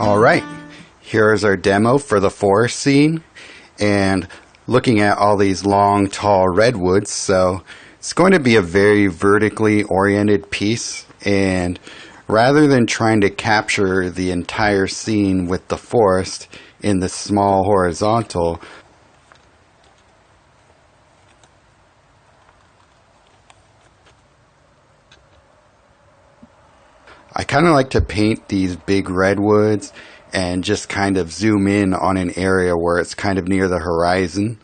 Alright, here's our demo for the forest scene, and looking at all these long tall redwoods, so it's going to be a very vertically oriented piece, and rather than trying to capture the entire scene with the forest in the small horizontal, I kind of like to paint these big redwoods and just kind of zoom in on an area where it's kind of near the horizon.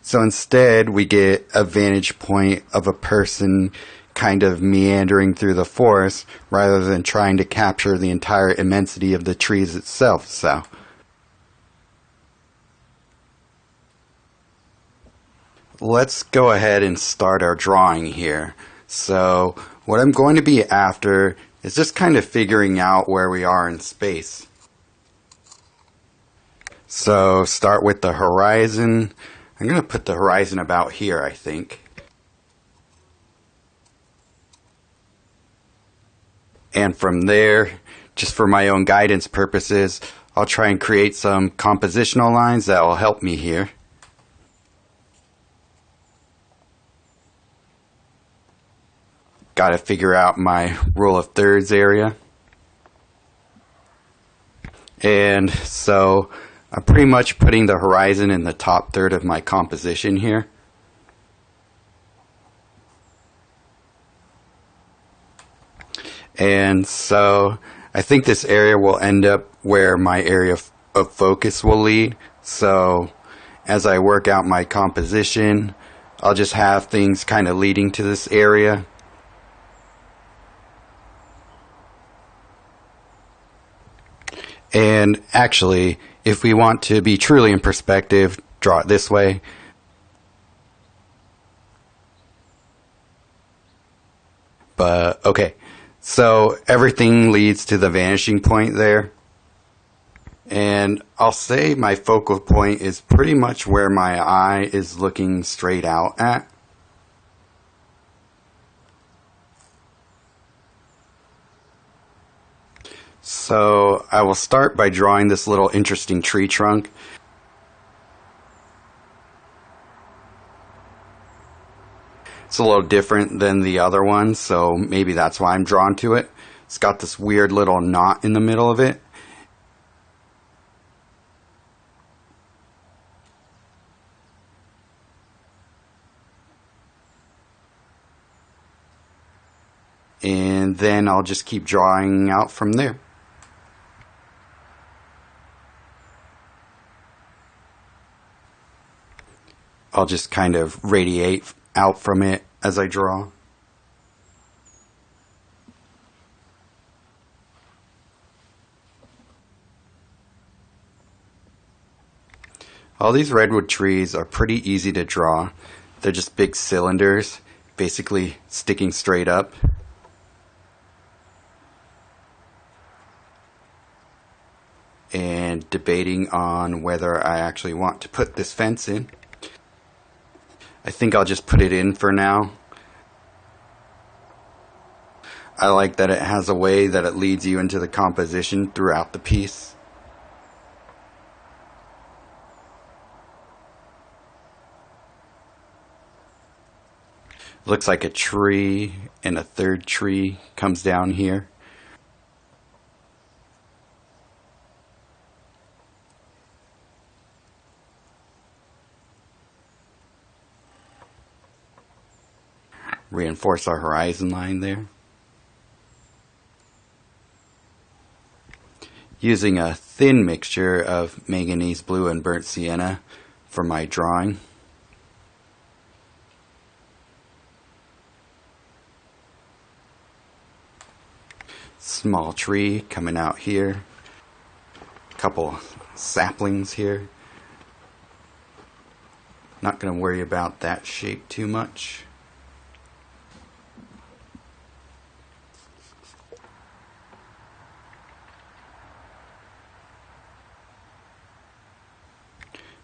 So instead we get a vantage point of a person kind of meandering through the forest rather than trying to capture the entire immensity of the trees itself. So let's go ahead and start our drawing here. So what I'm going to be after is just kind of figuring out where we are in space. So start with the horizon. I'm going to put the horizon about here, I think. And from there, just for my own guidance purposes, I'll try and create some compositional lines that will help me here. Got to figure out my rule of thirds area. And so I'm pretty much putting the horizon in the top third of my composition here. And so I think this area will end up where my area of focus will lead. So as I work out my composition, I'll just have things kind of leading to this area. And actually, if we want to be truly in perspective, draw it this way. But okay, so everything leads to the vanishing point there. And I'll say my focal point is pretty much where my eye is looking straight out at. So I will start by drawing this little interesting tree trunk. It's a little different than the other one, so maybe that's why I'm drawn to it. It's got this weird little knot in the middle of it. And then I'll just keep drawing out from there. I'll just kind of radiate out from it as I draw. All these redwood trees are pretty easy to draw. They're just big cylinders, basically sticking straight up. And debating on whether I actually want to put this fence in. I think I'll just put it in for now. I like that it has a way that it leads you into the composition throughout the piece. Looks like a tree and a third tree comes down here. Reinforce our horizon line there. Using a thin mixture of manganese blue and burnt sienna for my drawing. Small tree coming out here. Couple saplings here. Not going to worry about that shape too much.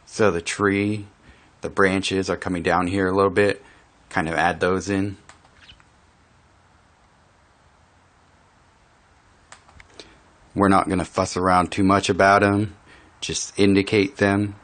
So the tree, the branches are coming down here a little bit, kind of add those in. We're not going to fuss around too much about them, just indicate them.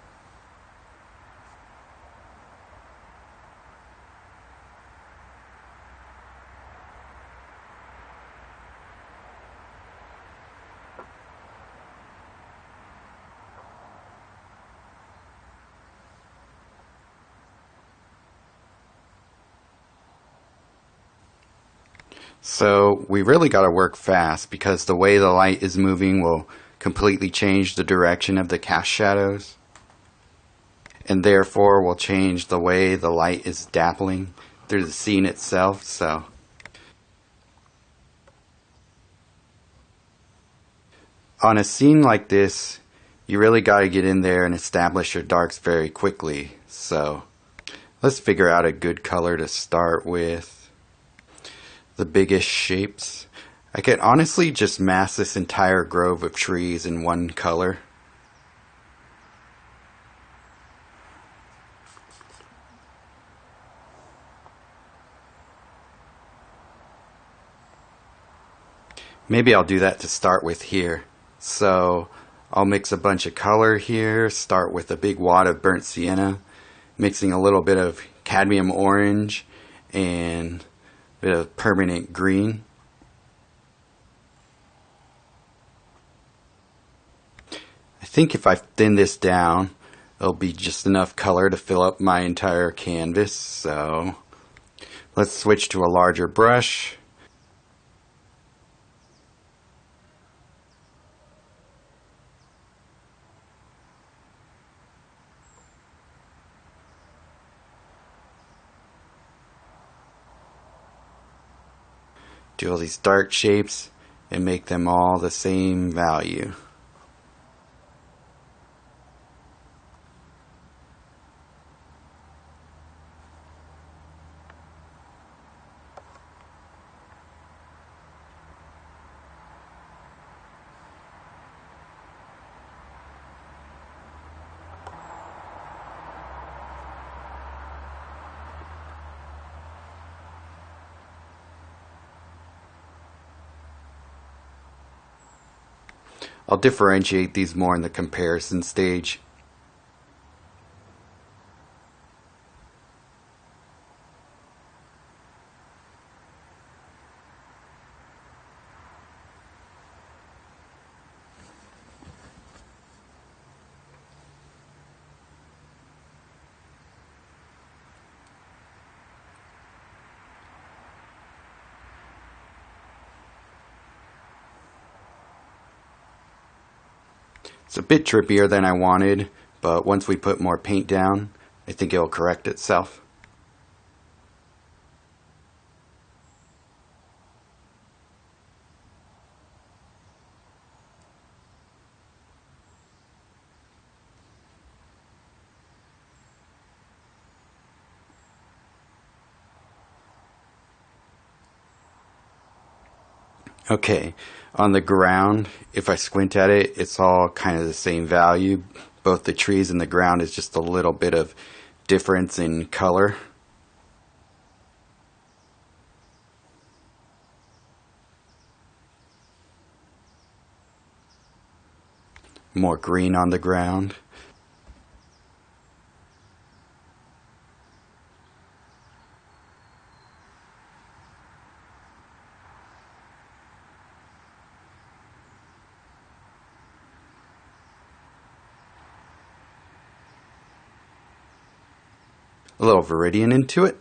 So we really got to work fast because the way the light is moving will completely change the direction of the cast shadows, and therefore will change the way the light is dappling through the scene itself. So on a scene like this, you really got to get in there and establish your darks very quickly. So let's figure out a good color to start with. The biggest shapes. I could honestly just mask this entire grove of trees in one color. Maybe I'll do that to start with here. So I'll mix a bunch of color here, start with a big wad of burnt sienna, mixing a little bit of cadmium orange and a bit of permanent green. I think if I thin this down, it'll be just enough color to fill up my entire canvas. So let's switch to a larger brush. Do all these dark shapes and make them all the same value. I'll differentiate these more in the comparison stage. It's a bit trippier than I wanted, but once we put more paint down, I think it'll correct itself. Okay, on the ground, if I squint at it, it's all kind of the same value. Both the trees and the ground is just a little bit of difference in color. More green on the ground. A little Viridian into it.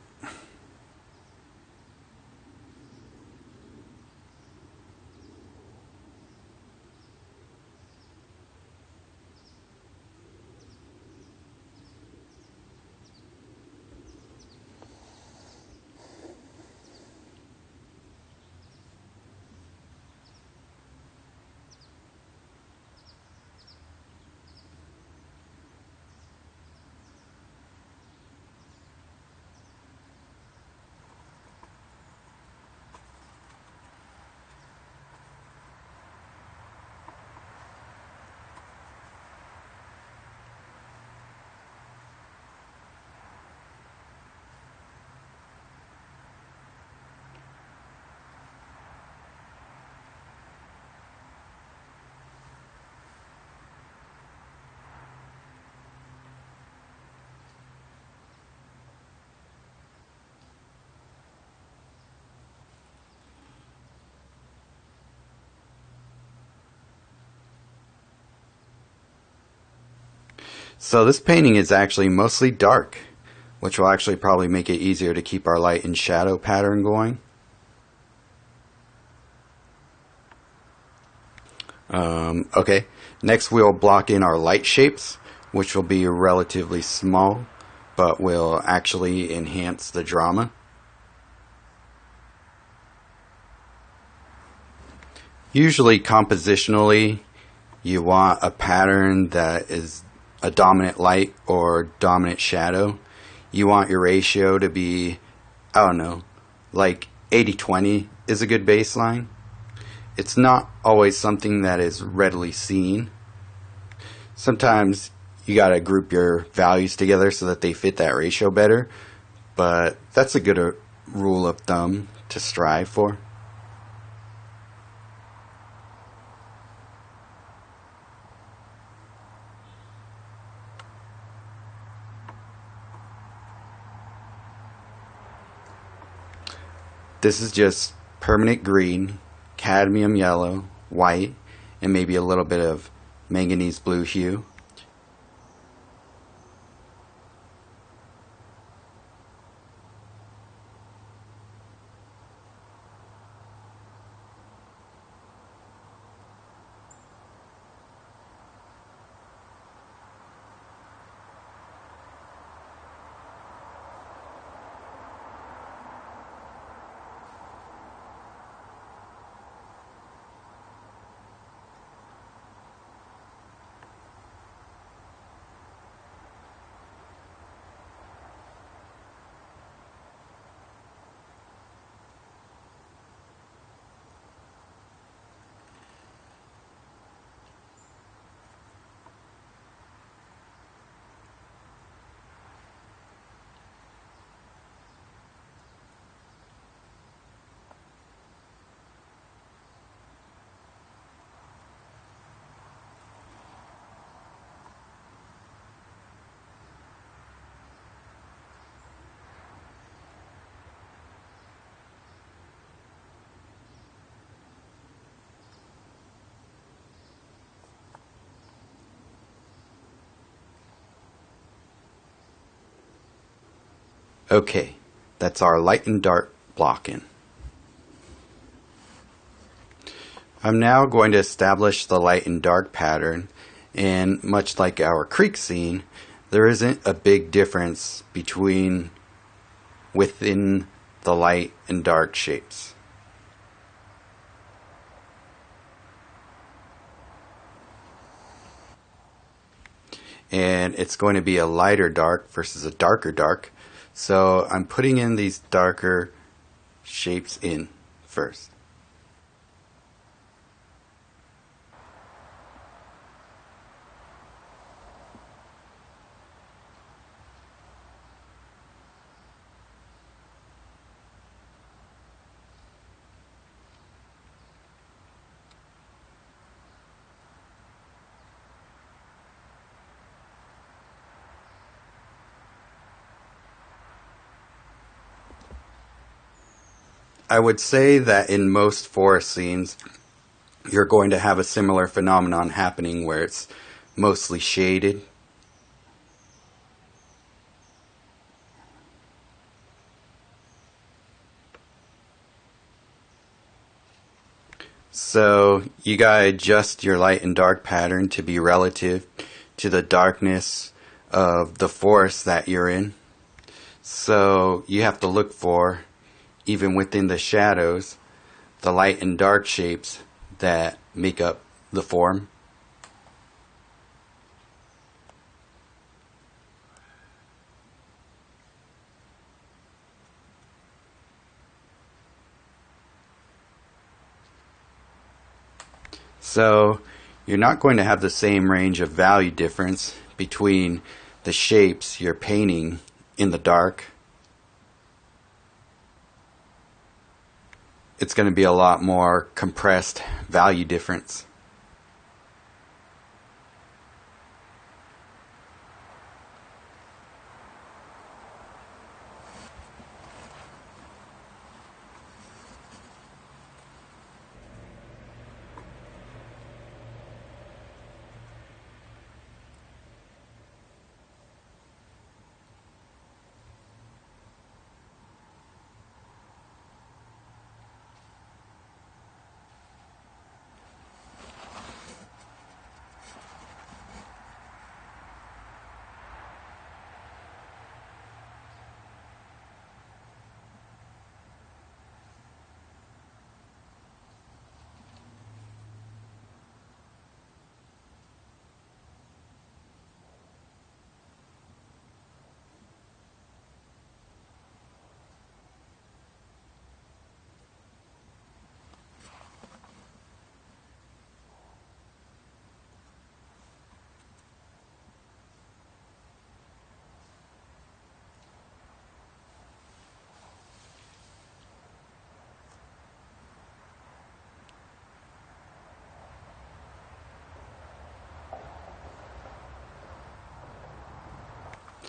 So this painting is actually mostly dark, which will actually probably make it easier to keep our light and shadow pattern going. Okay, next we'll block in our light shapes, which will be relatively small, but will actually enhance the drama. Usually compositionally, you want a pattern that is a dominant light or dominant shadow. You want your ratio to be, I don't know, like 80-20 is a good baseline. It's not always something that is readily seen. Sometimes you gotta group your values together so that they fit that ratio better, but that's a good rule of thumb to strive for. This is just permanent green, cadmium yellow, white, and maybe a little bit of manganese blue hue. Okay, that's our light and dark blocking. I'm now going to establish the light and dark pattern, and much like our creek scene, there isn't a big difference within the light and dark shapes. And it's going to be a lighter dark versus a darker dark. So I'm putting in these darker shapes in first. I would say that in most forest scenes, you're going to have a similar phenomenon happening where it's mostly shaded. So you gotta adjust your light and dark pattern to be relative to the darkness of the forest that you're in. So you have to look for, even within the shadows, the light and dark shapes that make up the form. So you're not going to have the same range of value difference between the shapes you're painting in the dark. It's going to be a lot more compressed value difference.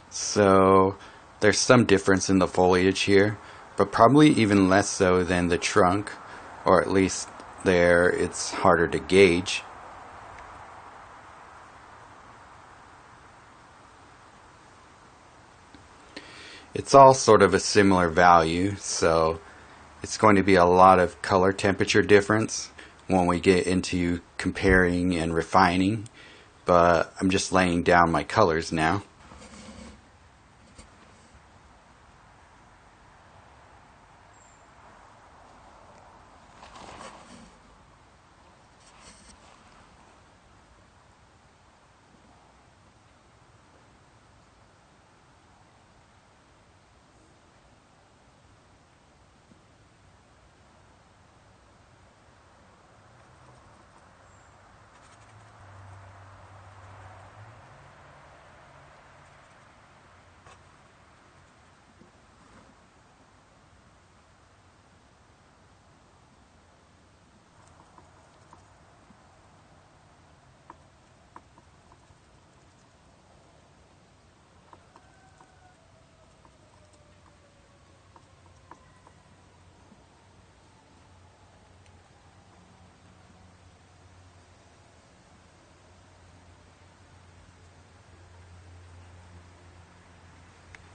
So there's some difference in the foliage here, but probably even less so than the trunk, or at least there it's harder to gauge. It's all sort of a similar value, so it's going to be a lot of color temperature difference when we get into comparing and refining, but I'm just laying down my colors now.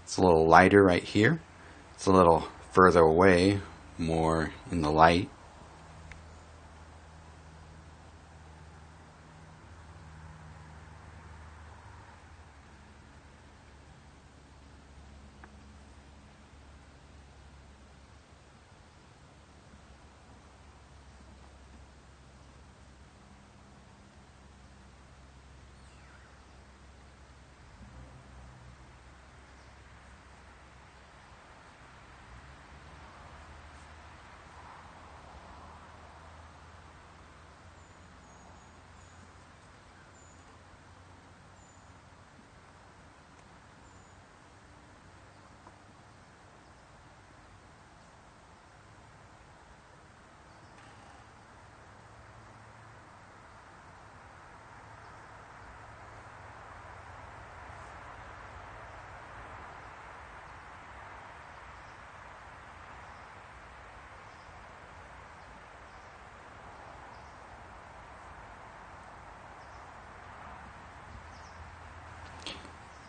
It's a little lighter right here. It's a little further away, more in the light.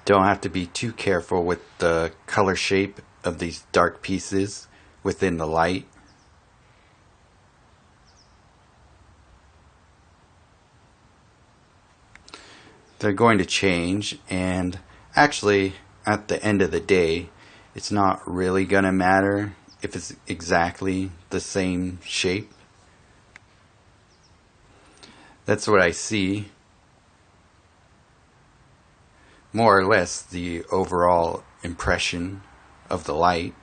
Don't have to be too careful with the color shape of these dark pieces within the light. They're going to change, and actually at the end of the day it's not really going to matter if it's exactly the same shape. That's what I see. More or less the overall impression of the light.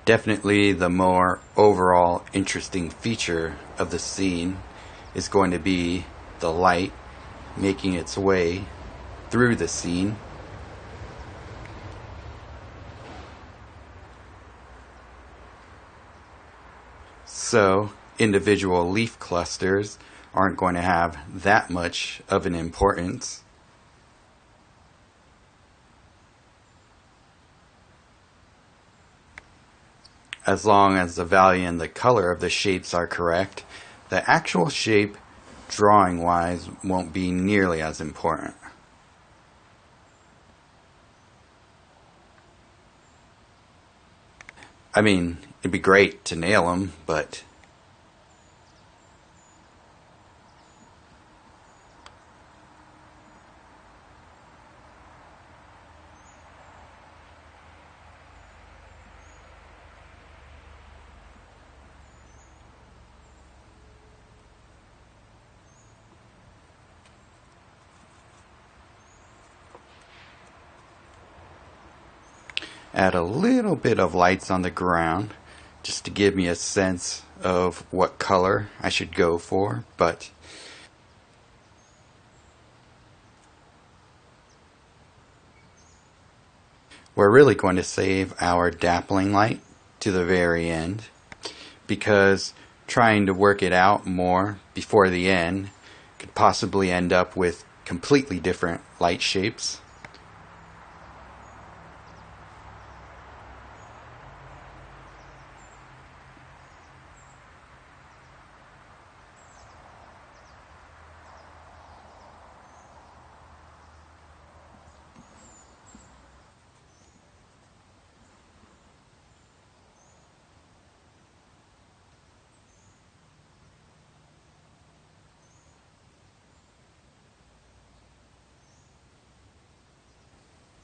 Definitely the more overall interesting feature of the scene is going to be the light making its way through the scene. So individual leaf clusters aren't going to have that much of an importance. As long as the value and the color of the shapes are correct, the actual shape, drawing wise, won't be nearly as important. I mean, it'd be great to nail them, but add a little bit of lights on the ground just to give me a sense of what color I should go for, but we're really going to save our dappling light to the very end, because trying to work it out more before the end, could possibly end up with completely different light shapes.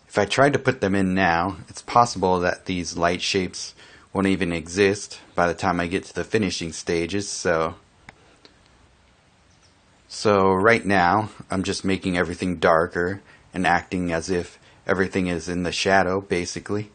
If I tried to put them in now, it's possible that these light shapes won't even exist by the time I get to the finishing stages, so right now I'm just making everything darker and acting as if everything is in the shadow, basically.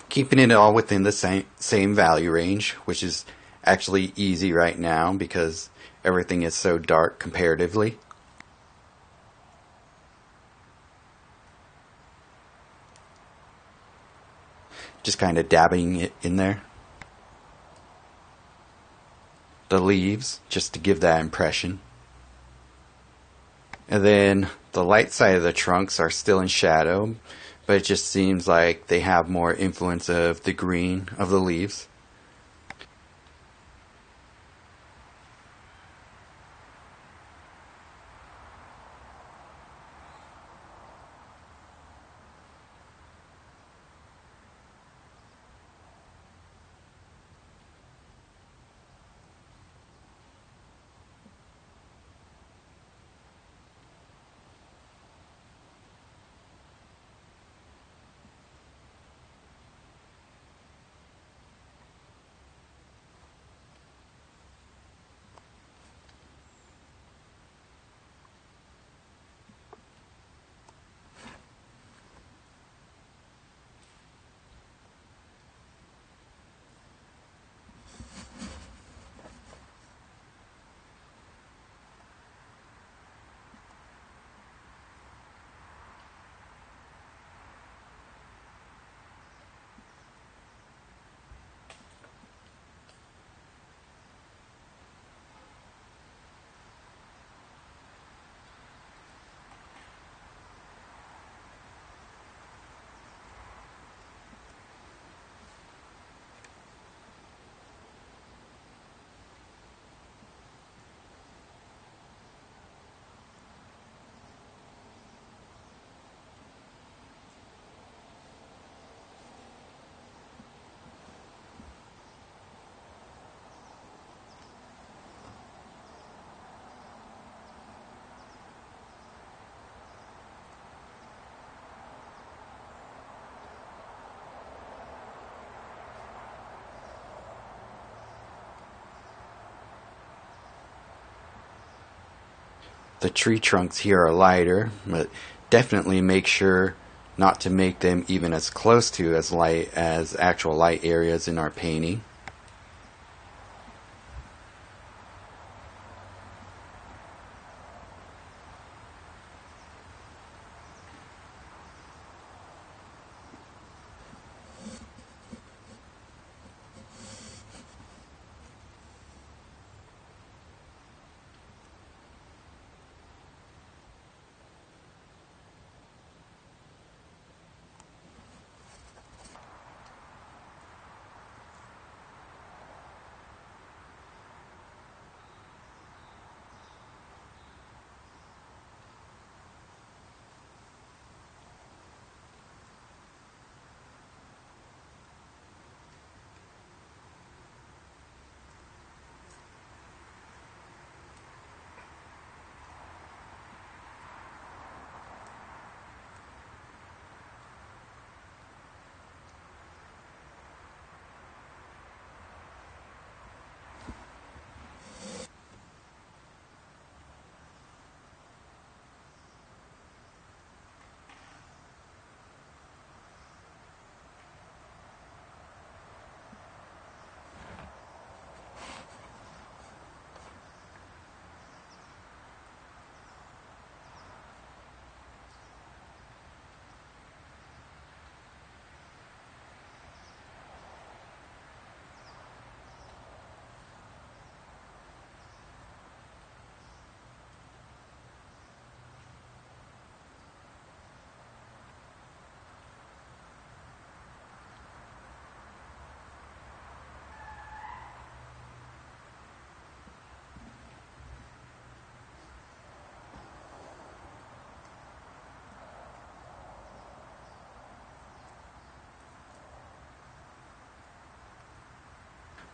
Keeping it all within the same value range, which is actually easy right now because everything is so dark comparatively. Just kind of dabbing it in there. The leaves, just to give that impression. And then the light side of the trunks are still in shadow, but it just seems like they have more influence of the green of the leaves. The tree trunks here are lighter, but definitely make sure not to make them even as close to as light as actual light areas in our painting.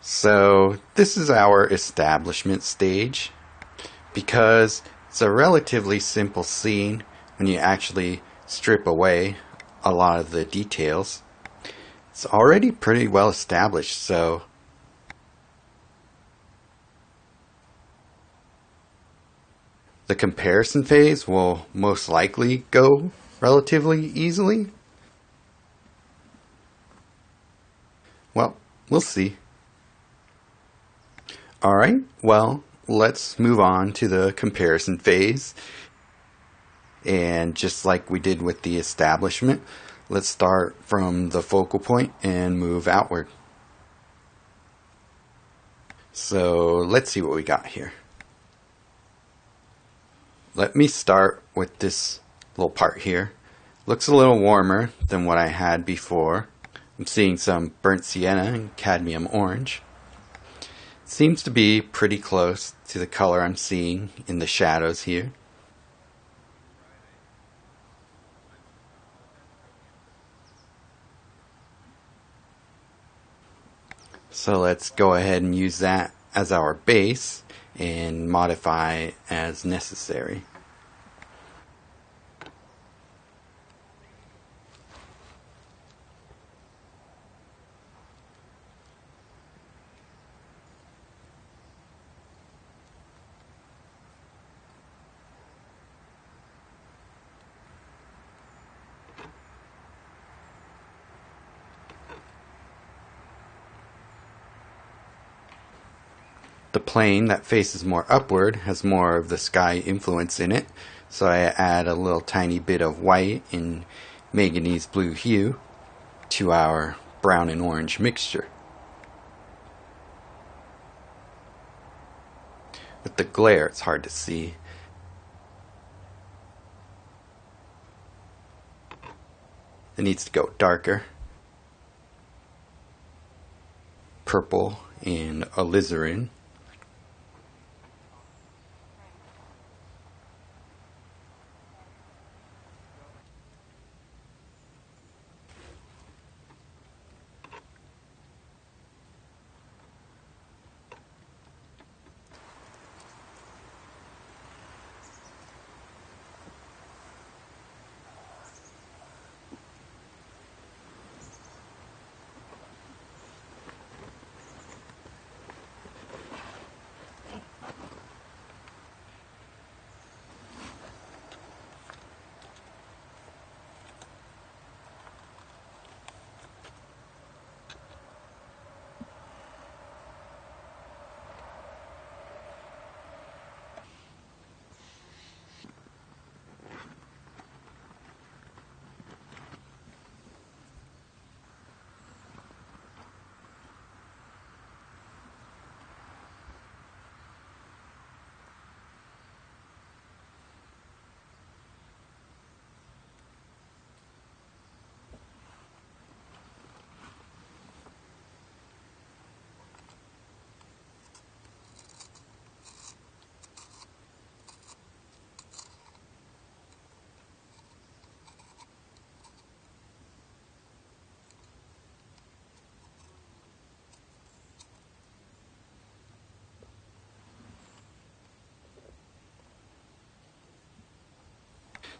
So this is our establishment stage. Because it's a relatively simple scene when you actually strip away a lot of the details. It's already pretty well established, so the comparison phase will most likely go relatively easily. Well, we'll see. Alright, well, let's move on to the comparison phase. And just like we did with the establishment, let's start from the focal point and move outward. So let's see what we got here. Let me start with this little part here. Looks a little warmer than what I had before. I'm seeing some burnt sienna and cadmium orange. Seems to be pretty close to the color I'm seeing in the shadows here. So let's go ahead and use that as our base and modify as necessary. The plane that faces more upward has more of the sky influence in it, so I add a little tiny bit of white in manganese blue hue to our brown and orange mixture. With the glare, it's hard to see. It needs to go darker. Purple and alizarin.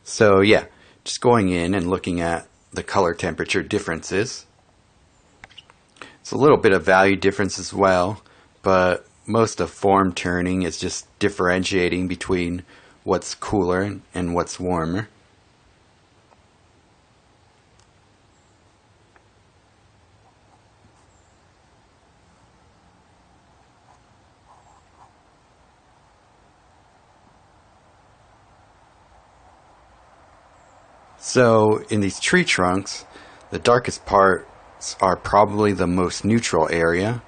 So yeah, just going in and looking at the color temperature differences. It's a little bit of value difference as well, but most of form turning is just differentiating between what's cooler and what's warmer. So in these tree trunks, the darkest parts are probably the most neutral area,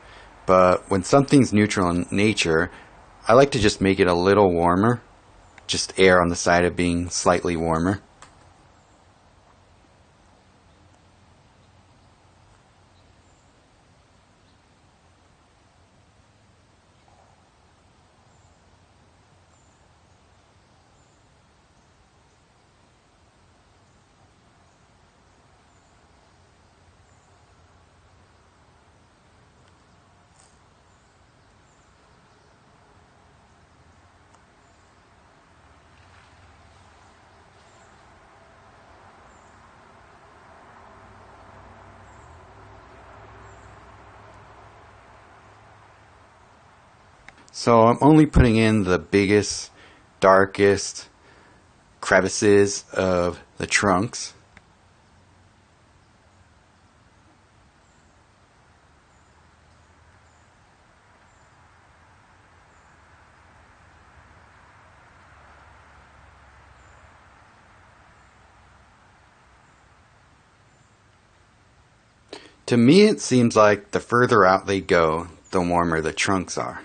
but when something's neutral in nature, I like to just make it a little warmer, just err on the side of being slightly warmer. So I'm only putting in the biggest, darkest crevices of the trunks. To me, it seems like the further out they go, the warmer the trunks are.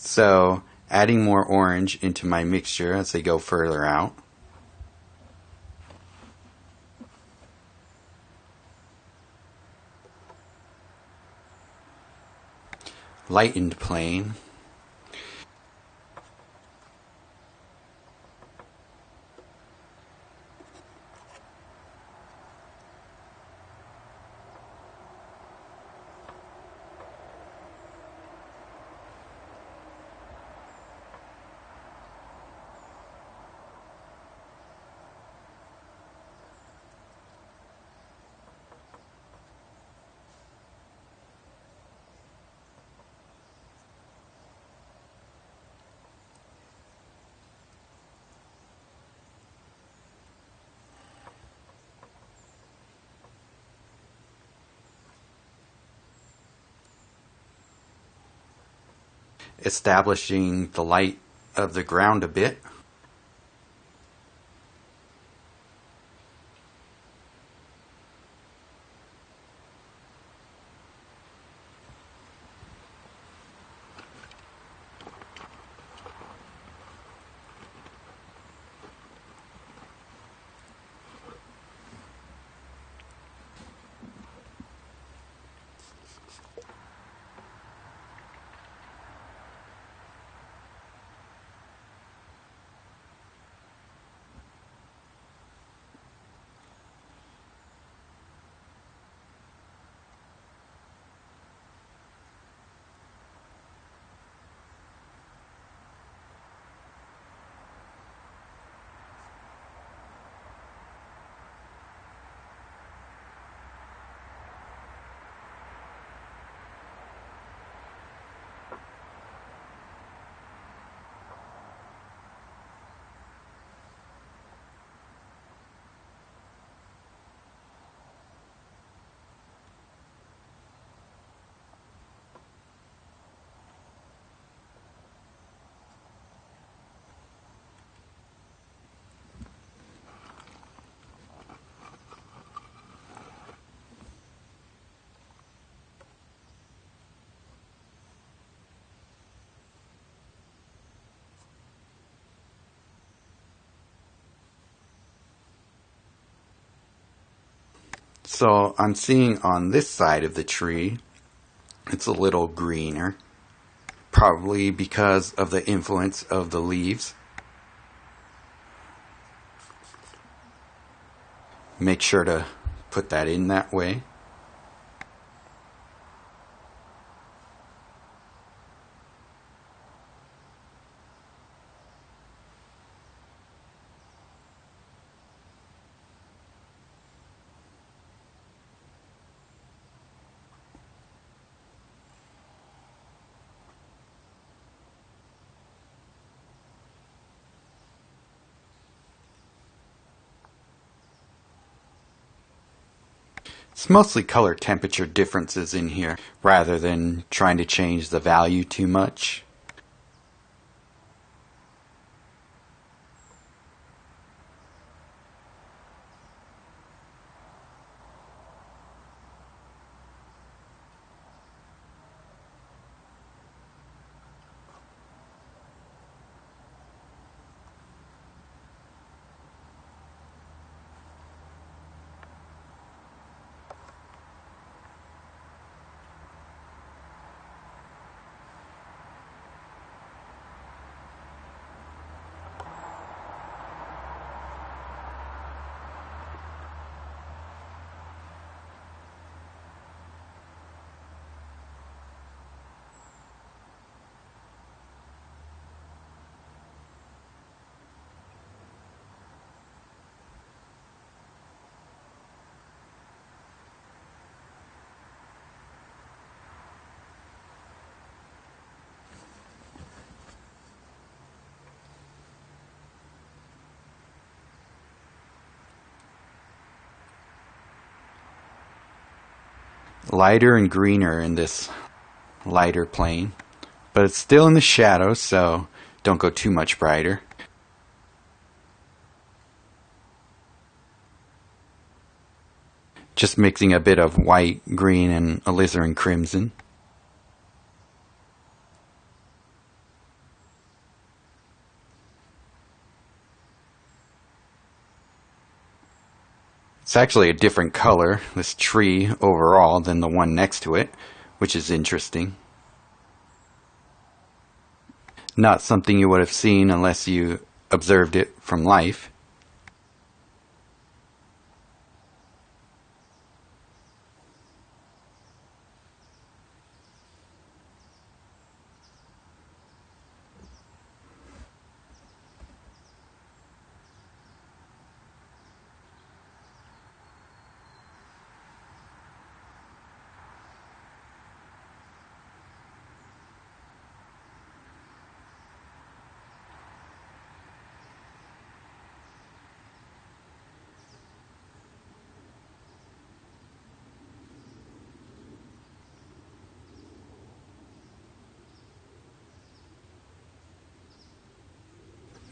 So, adding more orange into my mixture as they go further out. Lightened plane. Establishing the light of the ground a bit. So I'm seeing on this side of the tree, it's a little greener, probably because of the influence of the leaves. Make sure to put that in that way. It's mostly color temperature differences in here rather than trying to change the value too much. lighter and greener in this lighter plane, but it's still in the shadows, so don't go too much brighter. Just mixing a bit of white, green, and alizarin crimson. It's actually a different color, this tree overall, than the one next to it, which is interesting. Not something you would have seen unless you observed it from life.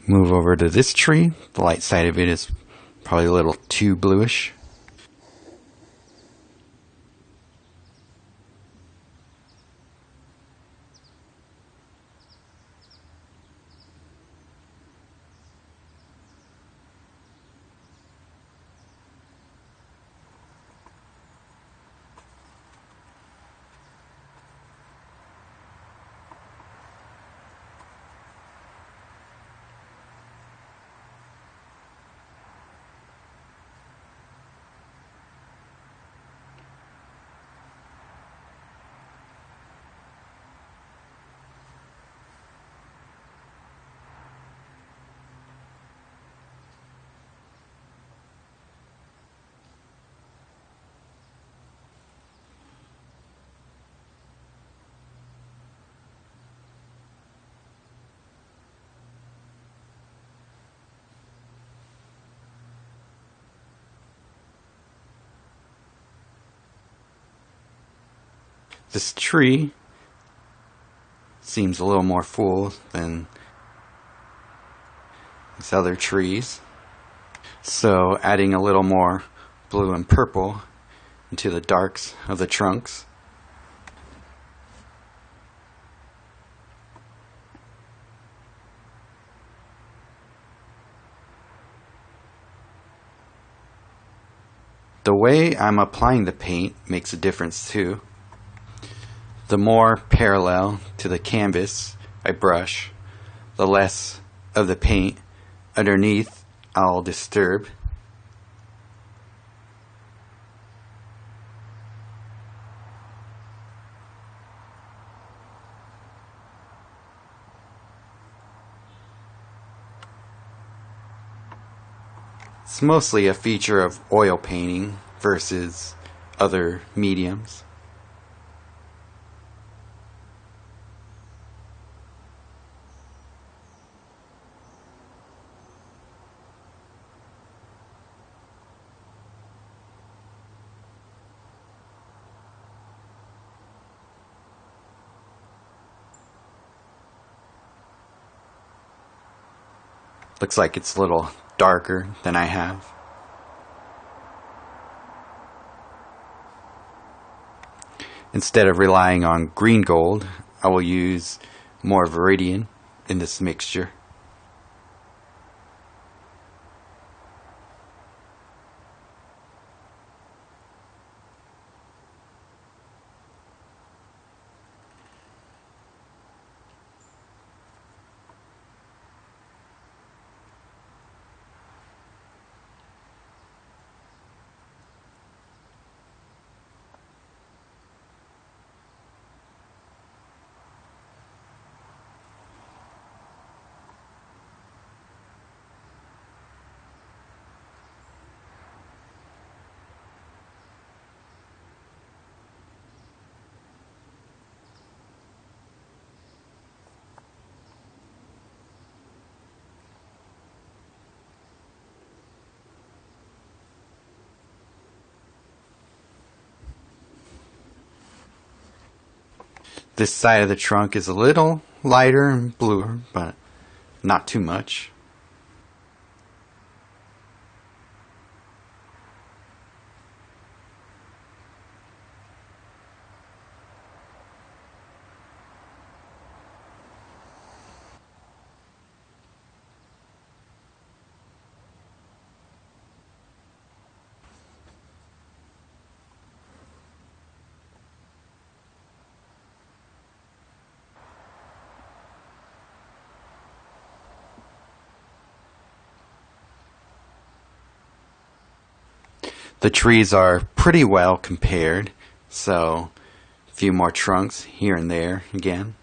Move over to this tree. The light side of it is probably a little too bluish. This tree seems a little more full than these other trees. So adding a little more blue and purple into the darks of the trunks. The way I'm applying the paint makes a difference too. The more parallel to the canvas I brush, the less of the paint underneath I'll disturb. It's mostly a feature of oil painting versus other mediums. Looks like it's a little darker than I have. Instead of relying on green gold, I will use more Viridian in this mixture. This side of the trunk is a little lighter and bluer, but not too much. The trees are pretty well compared, so a few more trunks here and there again.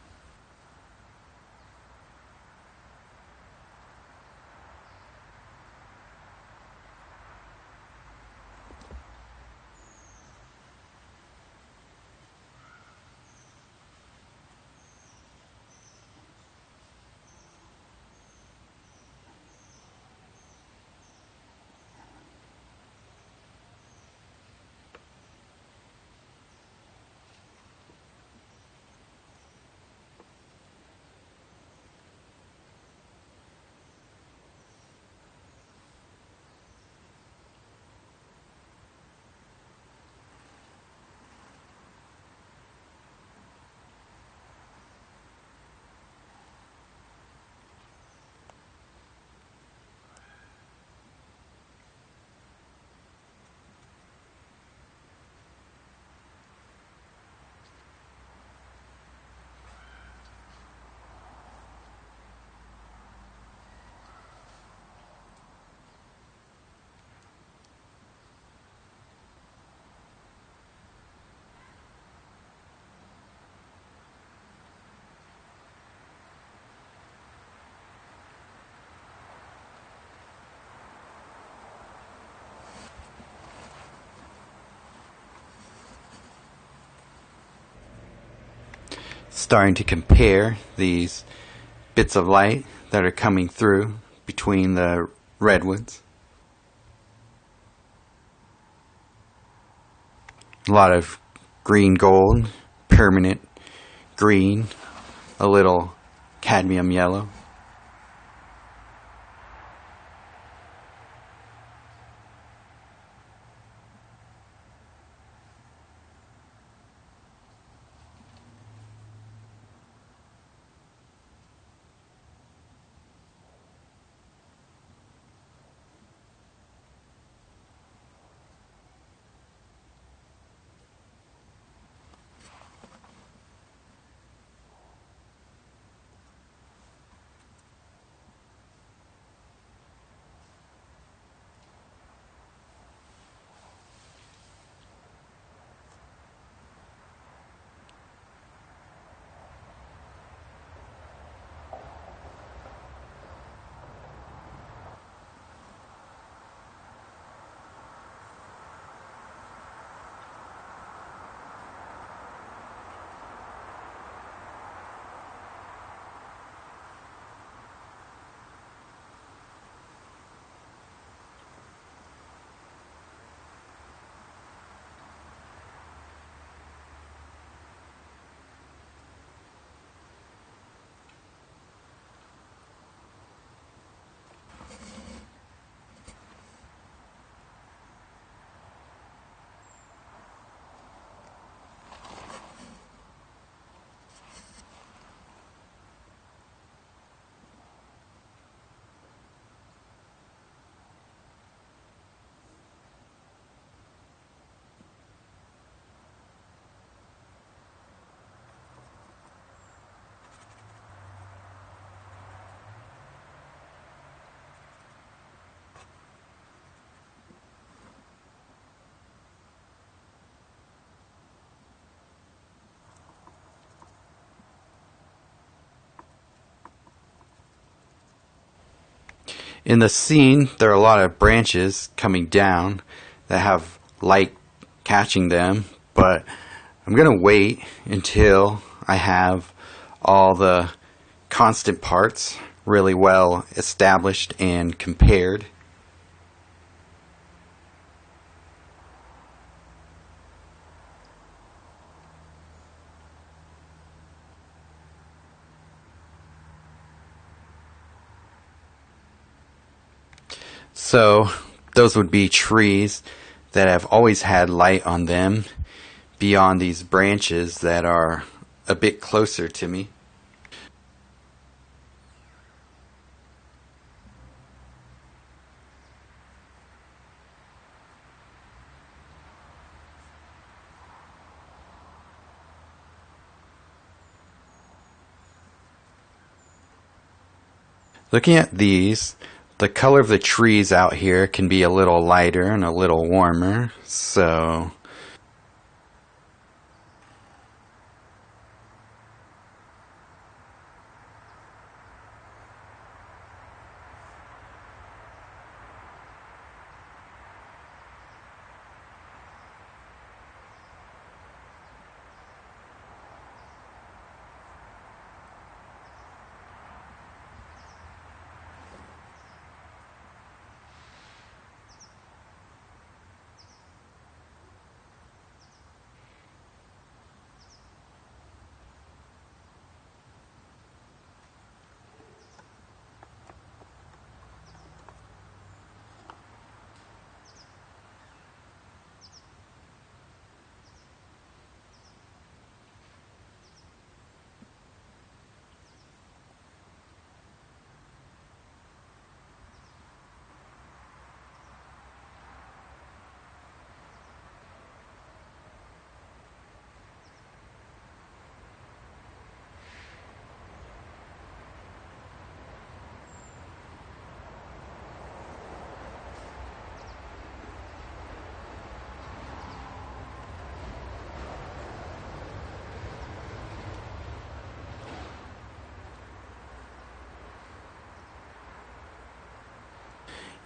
Starting to compare these bits of light that are coming through between the redwoods. A lot of green gold, permanent green, a little cadmium yellow. In the scene, there are a lot of branches coming down that have light catching them, but I'm going to wait until I have all the constant parts really well established and compared. So those would be trees that have always had light on them beyond these branches that are a bit closer to me. Looking at these, the color of the trees out here can be a little lighter and a little warmer, so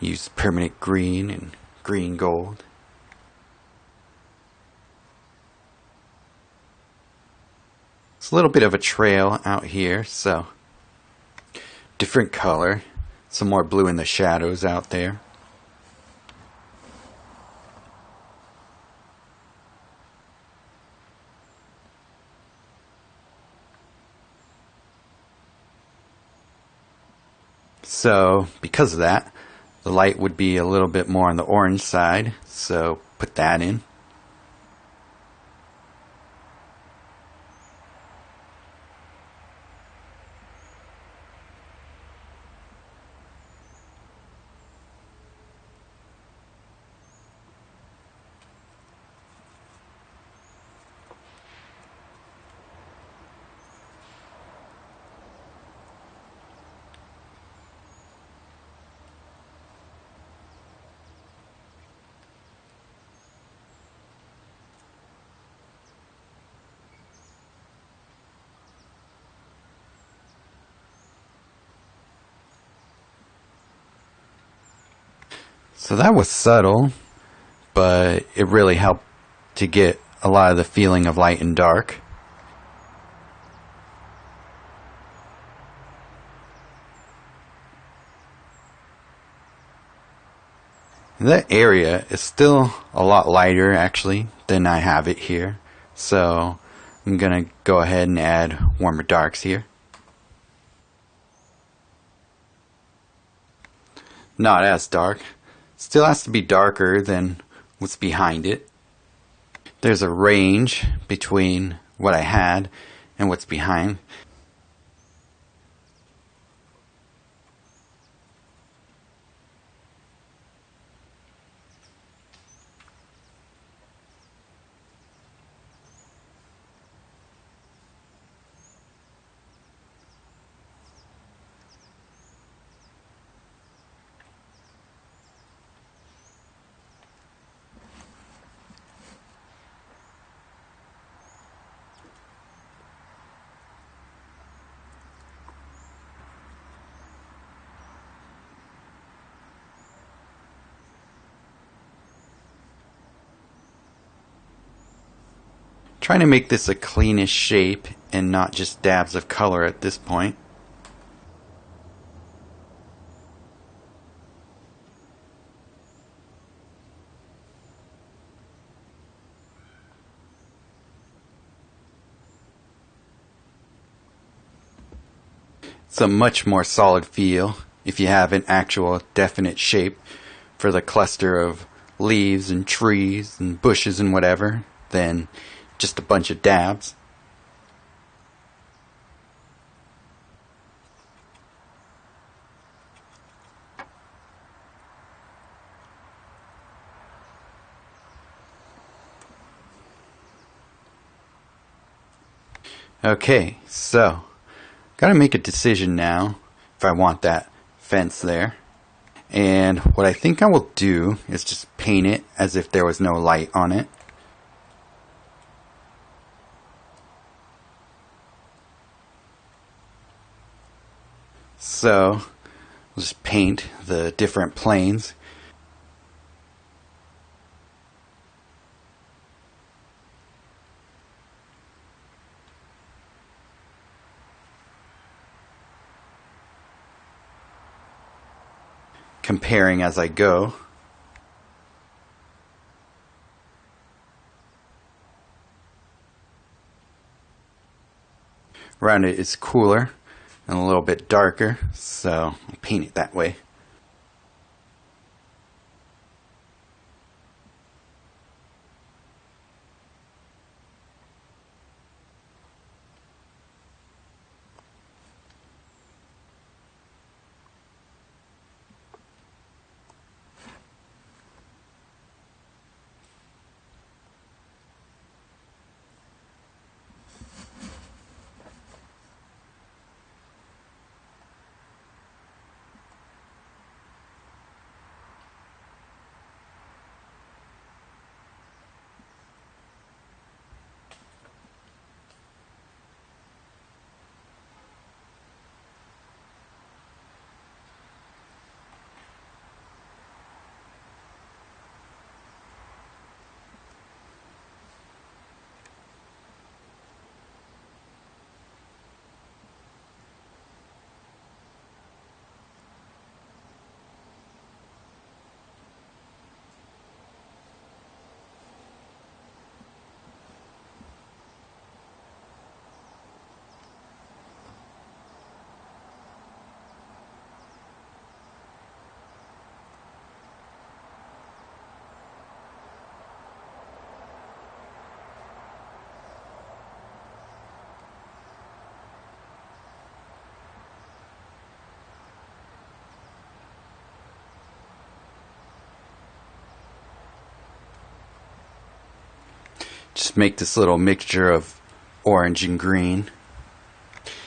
use permanent green and green gold. It's a little bit of a trail out here, so different color. Some more blue in the shadows out there. So because of that, the light would be a little bit more on the orange side, so put that in. So that was subtle, but it really helped to get a lot of the feeling of light and dark. That area is still a lot lighter actually than I have it here, so I'm gonna go ahead and add warmer darks here. Not as dark. Still has to be darker than what's behind it. There's a range between what I had and what's behind. Trying to make this a cleanish shape and not just dabs of color at this point. It's a much more solid feel If you have an actual definite shape for the cluster of leaves and trees and bushes and whatever, then just a bunch of dabs. Okay, so gotta make a decision now if I want that fence there. And what I think I will do is just paint it as if there was no light on it. So we'll just paint the different planes. Comparing as I go. Around it is cooler and a little bit darker, so I'll paint it that way. Just make this little mixture of orange and green.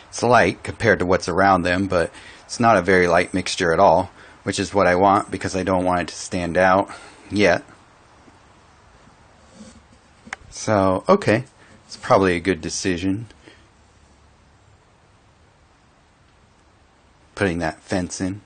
It's light compared to what's around them, but it's not a very light mixture at all, which is what I want because I don't want it to stand out yet. So, okay, it's probably a good decision. Putting that fence in.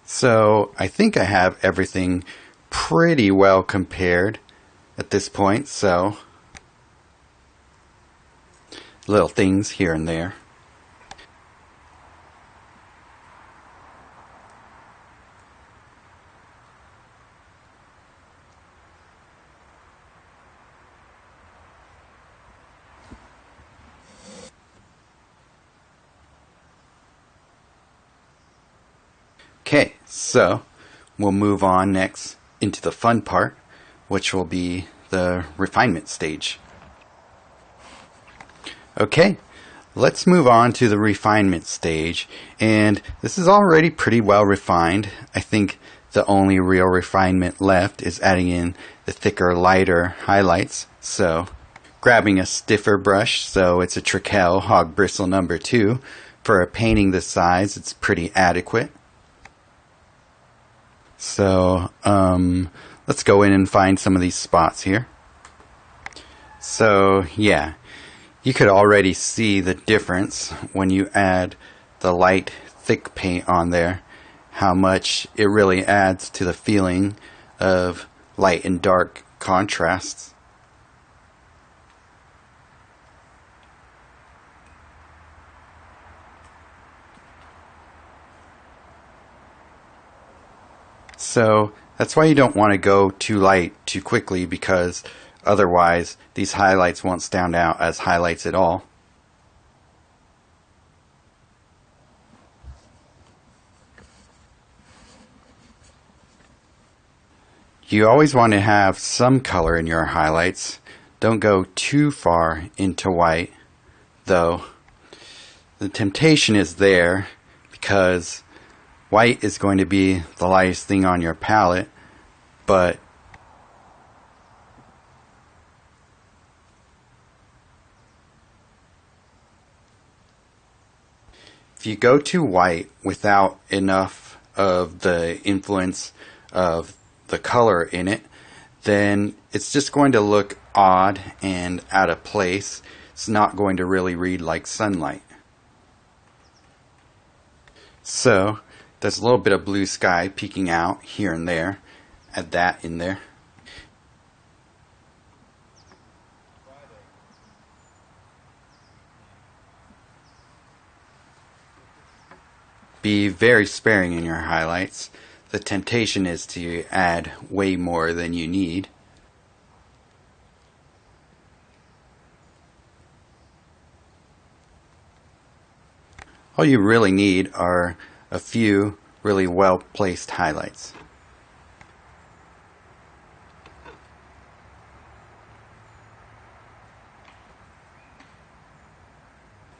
So I think I have everything pretty well compared at this point, so little things here and there. Okay, so we'll move on next into the fun part, which will be the refinement stage. Okay, let's move on to the refinement stage, and this is already pretty well refined. I think the only real refinement left is adding in the thicker, lighter highlights. So grabbing a stiffer brush, so it's a Trekell Hog Bristle number 2. For a painting this size, it's pretty adequate. So let's go in and find some of these spots here. So yeah, you could already see the difference when you add the light thick paint on there, how much it really adds to the feeling of light and dark contrasts. So that's why you don't want to go too light too quickly, because otherwise these highlights won't stand out as highlights at all. You always want to have some color in your highlights. Don't go too far into white, though. The temptation is there because white is going to be the lightest thing on your palette, but if you go too white without enough of the influence of the color in it, then it's just going to look odd and out of place. It's not going to really read like sunlight. So there's a little bit of blue sky peeking out here and there. Add that in there. Be very sparing in your highlights. The temptation is to add way more than you need. All you really need are a few really well placed highlights.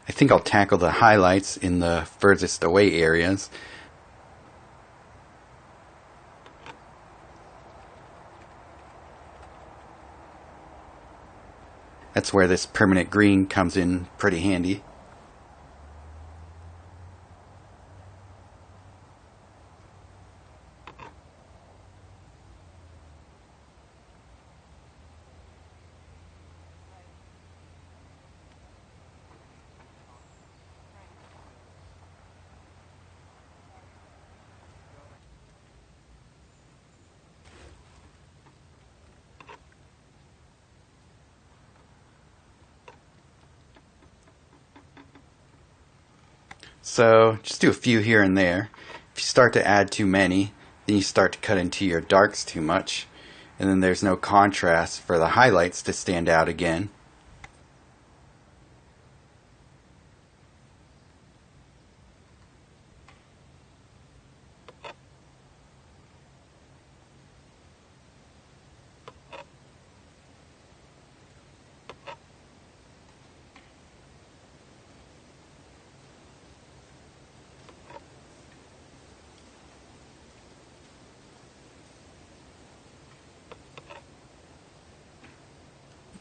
I think I'll tackle the highlights in the furthest away areas. That's where this permanent green comes in pretty handy. So just do a few here and there. If you start to add too many, then you start to cut into your darks too much, and then there's no contrast for the highlights to stand out again.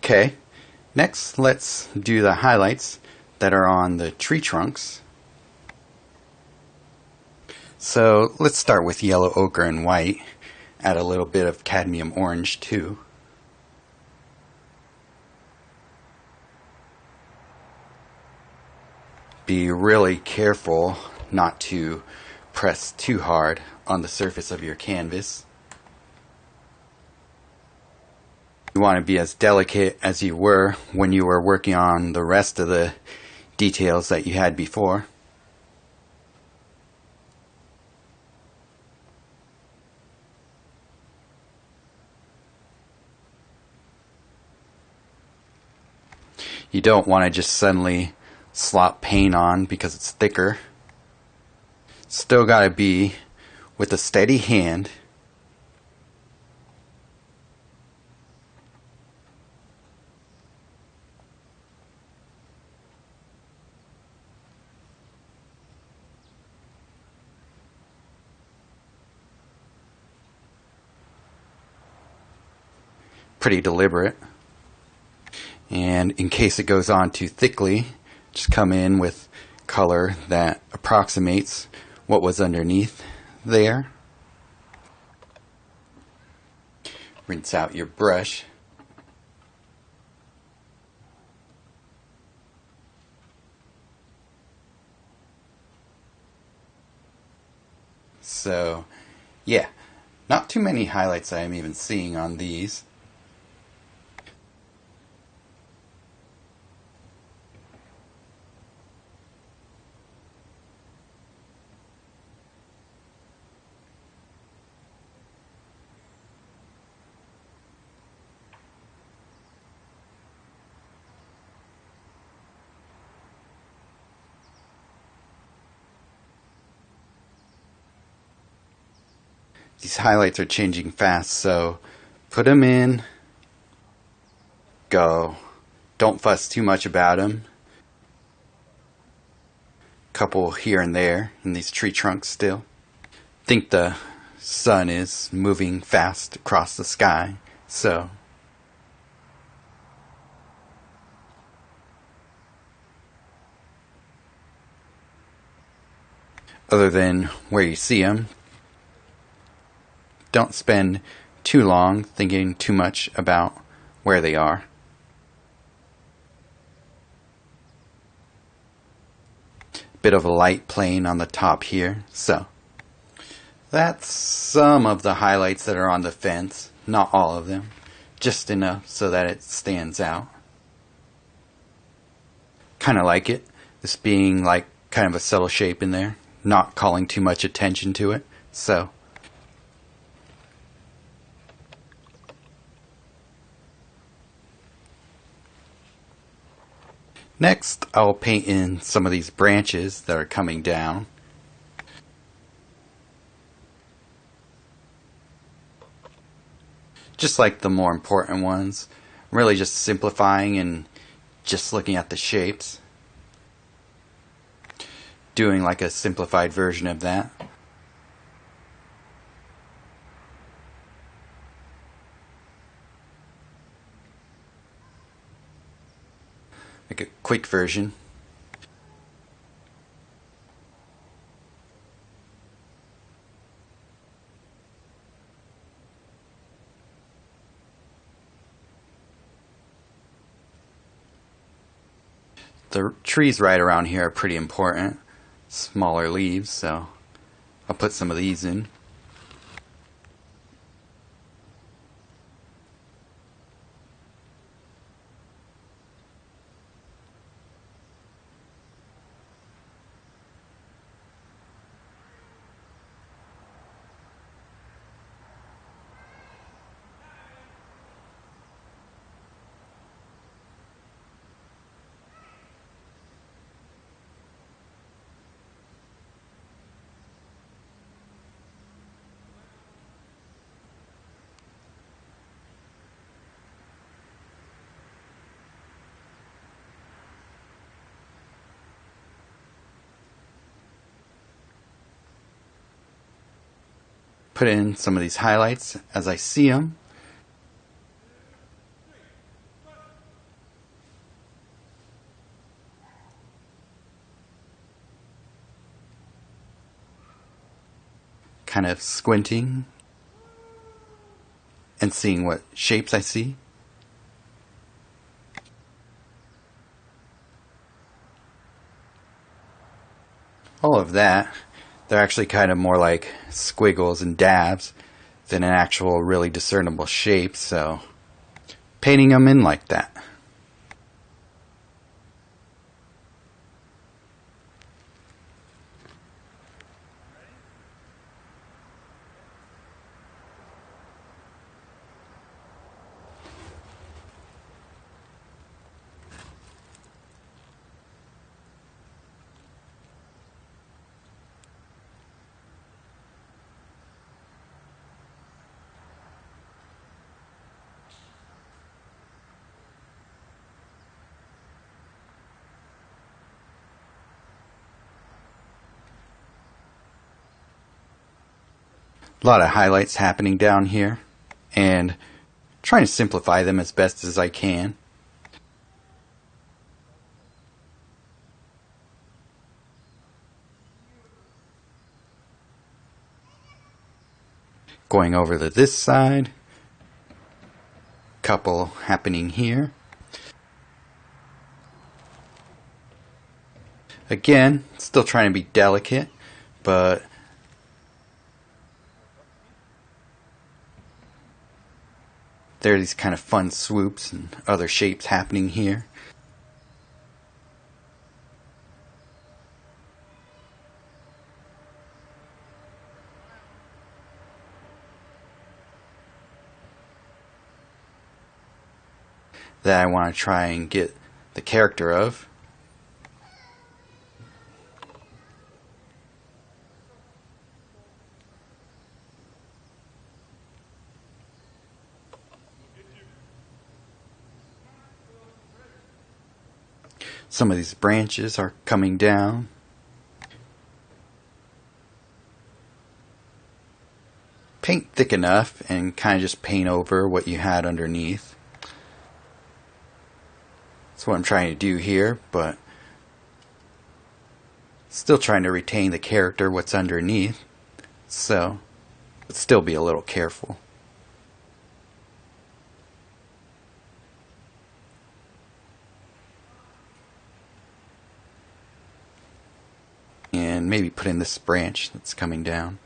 Okay, next let's do the highlights that are on the tree trunks. So let's start with yellow, ochre, and white. Add a little bit of cadmium orange too. Be really careful not to press too hard on the surface of your canvas. You want to be as delicate as you were when you were working on the rest of the details that you had before. You don't want to just suddenly slop paint on because it's thicker. Still got to be with a steady hand. Pretty deliberate. And in case it goes on too thickly, just come in with color that approximates what was underneath there. Rinse out your brush. So, yeah, not too many highlights I am even seeing on these. These highlights are changing fast, so put them in, go. Don't fuss too much about them. Couple here and there in these tree trunks still. Think the sun is moving fast across the sky, so other than where you see them, don't spend too long thinking too much about where they are. Bit of a light playing on the top here, so that's some of the highlights that are on the fence, not all of them, just enough so that it stands out. Kind of like it, this being like kind of a subtle shape in there, not calling too much attention to it, so next, I'll paint in some of these branches that are coming down. Just like the more important ones, really just simplifying and just looking at the shapes. Doing like a simplified version of that. Like a quick version. The trees right around here are pretty important. Smaller leaves, so I'll put some of these in. Put in some of these highlights as I see them. Kind of squinting and seeing what shapes I see. All of that, they're actually kind of more like squiggles and dabs than an actual really discernible shape, so painting them in like that. A lot of highlights happening down here, and trying to simplify them as best as I can. Going over to this side, couple happening here. Again, still trying to be delicate, but there are these kind of fun swoops and other shapes happening here. That I want to try and get the character of. Some of these branches are coming down. Paint thick enough and kind of just paint over what you had underneath. That's what I'm trying to do here, but still trying to retain the character what's underneath, so but still be a little careful. And maybe put in this branch that's coming down.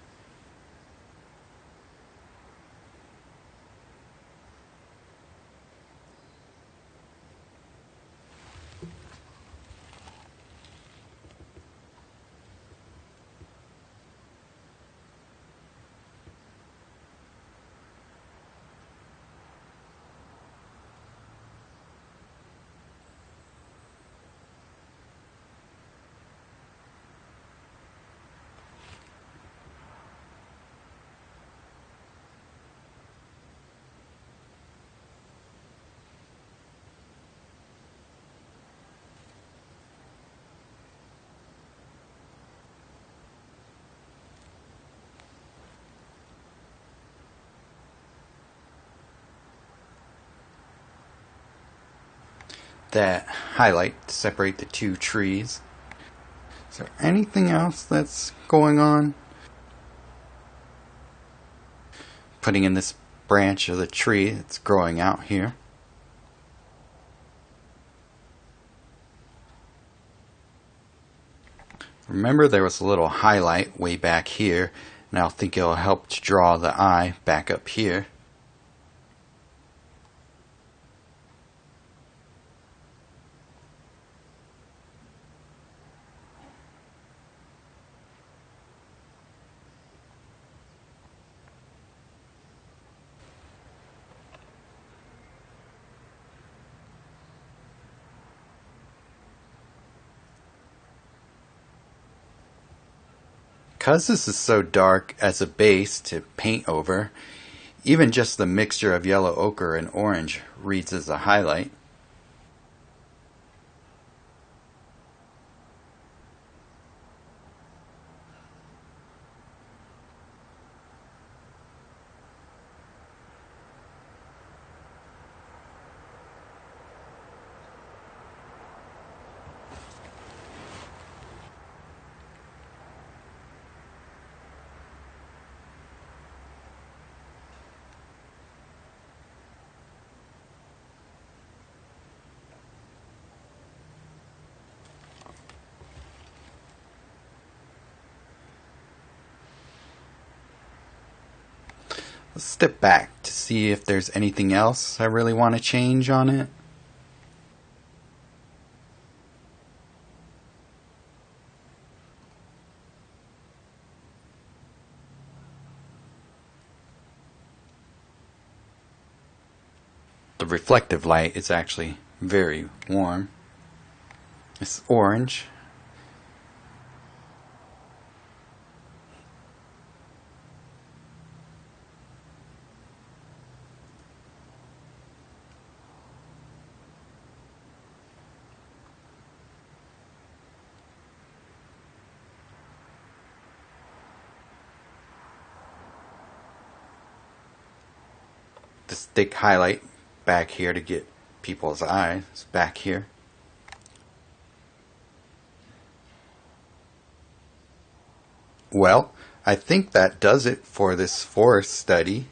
That highlight to separate the two trees. Is there anything else that's going on? Putting in this branch of the tree that's growing out here. Remember, there was a little highlight way back here, and I think it'll help to draw the eye back up here. Because this is so dark as a base to paint over, even just the mixture of yellow ochre and orange reads as a highlight. Let's step back to see if there's anything else I really want to change on it. The reflective light is actually very warm. It's orange. This thick highlight back here to get people's eyes back here. Well, I think that does it for this forest study.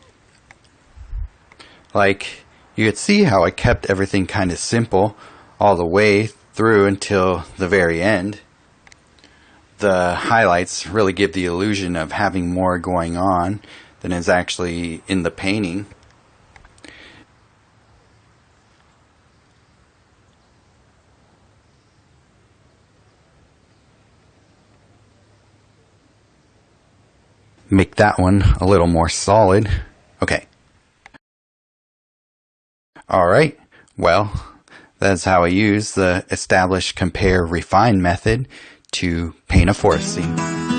Like, you could see how I kept everything kind of simple all the way through until the very end. The highlights really give the illusion of having more going on than is actually in the painting. Make that one a little more solid. Okay. Alright, well, that's how I use the establish, compare, refine method to paint a forest scene.